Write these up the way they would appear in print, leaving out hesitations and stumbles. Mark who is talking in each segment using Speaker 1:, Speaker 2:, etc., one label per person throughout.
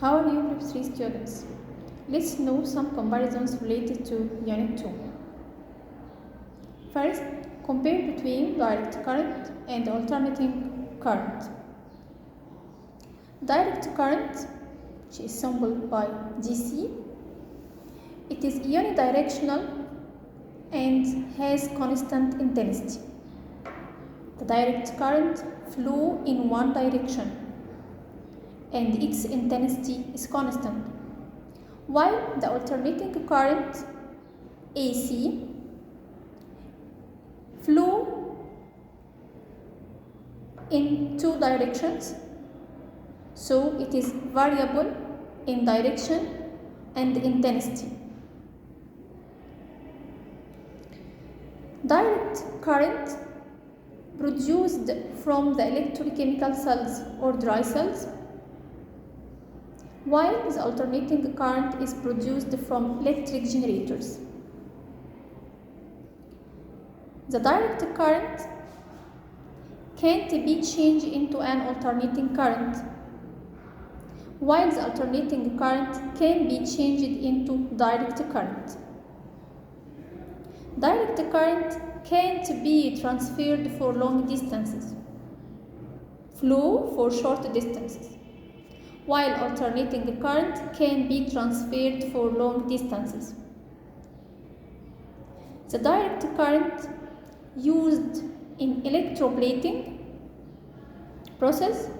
Speaker 1: How are you, Group 3 students? Let's know some comparisons related to Unit 2. First, compare between direct current and alternating current. Direct current, which is symbolized by DC, it is unidirectional and has constant intensity. The direct current flows in one direction and its intensity is constant, while the alternating current AC flow in two directions, so it is variable in direction and intensity. Direct current produced from the electrochemical cells or dry cells, while the alternating current is produced from electric generators. The direct current can't be changed into an alternating current, while the alternating current can be changed into direct current. Direct current can't be transferred for long distances, flow for short distances, while alternating current can be transferred for long distances. The direct current used in electroplating process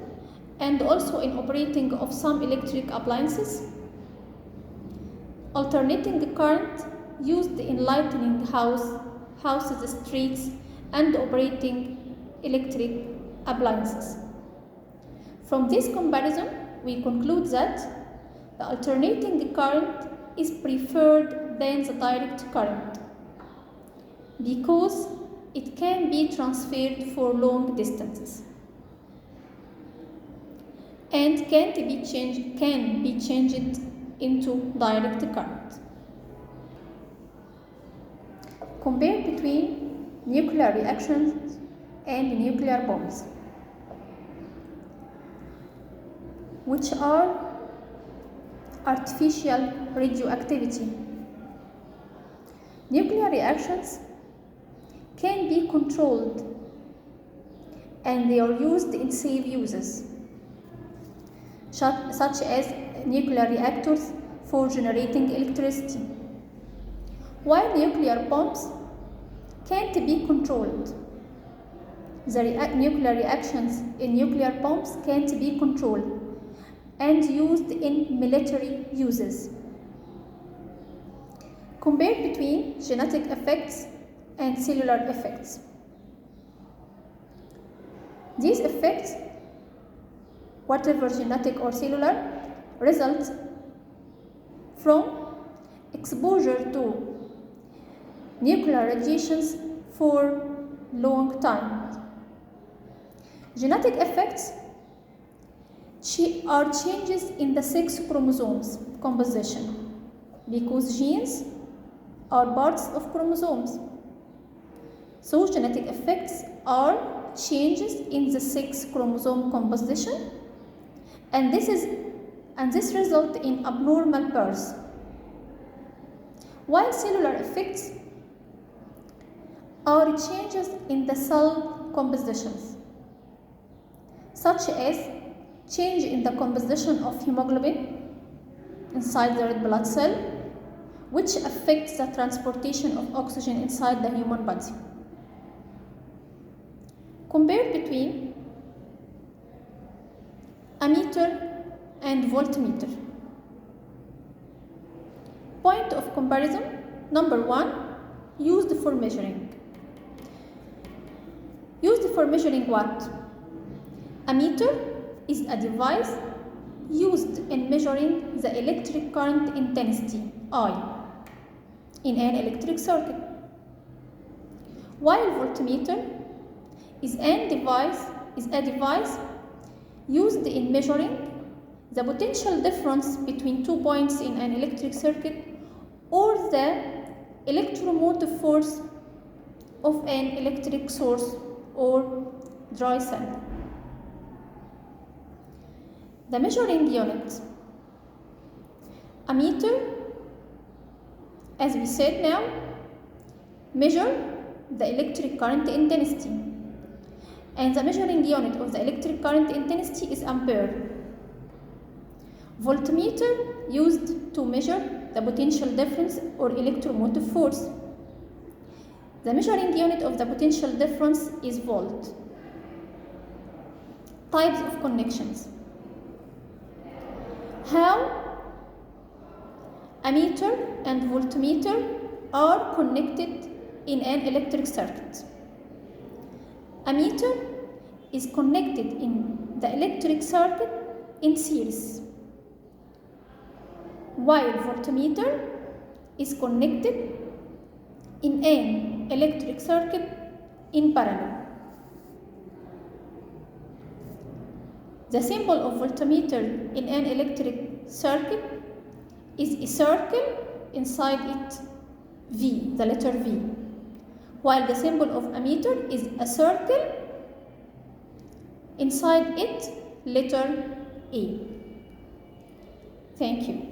Speaker 1: and also in operating of some electric appliances. Alternating current used in lighting houses, streets, and operating electric appliances. From this comparison, we conclude that the alternating current is preferred than the direct current because it can be transferred for long distances and can be changed into direct current. Compare between nuclear reactions and nuclear bombs, which are artificial radioactivity. Nuclear reactions can be controlled and they are used in safe uses, such as nuclear reactors for generating electricity, while nuclear bombs can't be controlled. The nuclear reactions in nuclear bombs can't be controlled and used in military uses. Compare between genetic effects and cellular effects. These effects, whatever genetic or cellular, result from exposure to nuclear radiations for long time. Genetic effects are changes in the sex chromosomes composition because genes are parts of chromosomes. So genetic effects are changes in the sex chromosome composition, and this result in abnormal birth. While cellular effects are changes in the cell compositions, such as change in the composition of hemoglobin inside the red blood cell, which affects the transportation of oxygen inside the human body. Compare between ammeter and voltmeter. Point of comparison number 1, used for measuring. Used for measuring what? Ammeter is a device used in measuring the electric current intensity, I, in an electric circuit, while voltmeter is a device used in measuring the potential difference between 2 points in an electric circuit or the electromotive force of an electric source or dry cell. The measuring unit Ammeter, as we said now, measure the electric current intensity, and the measuring unit of the electric current intensity is ampere. Voltmeter used to measure the potential difference or electromotive force. The measuring unit of the potential difference is volt. Types of connections. How ammeter and voltmeter are connected in an electric circuit. Ammeter is connected in the electric circuit in series, while voltmeter is connected in an electric circuit in parallel. The symbol of voltmeter in an electric circuit is a circle, inside it V, the letter V, while the symbol of ammeter is a circle, inside it letter A. Thank you.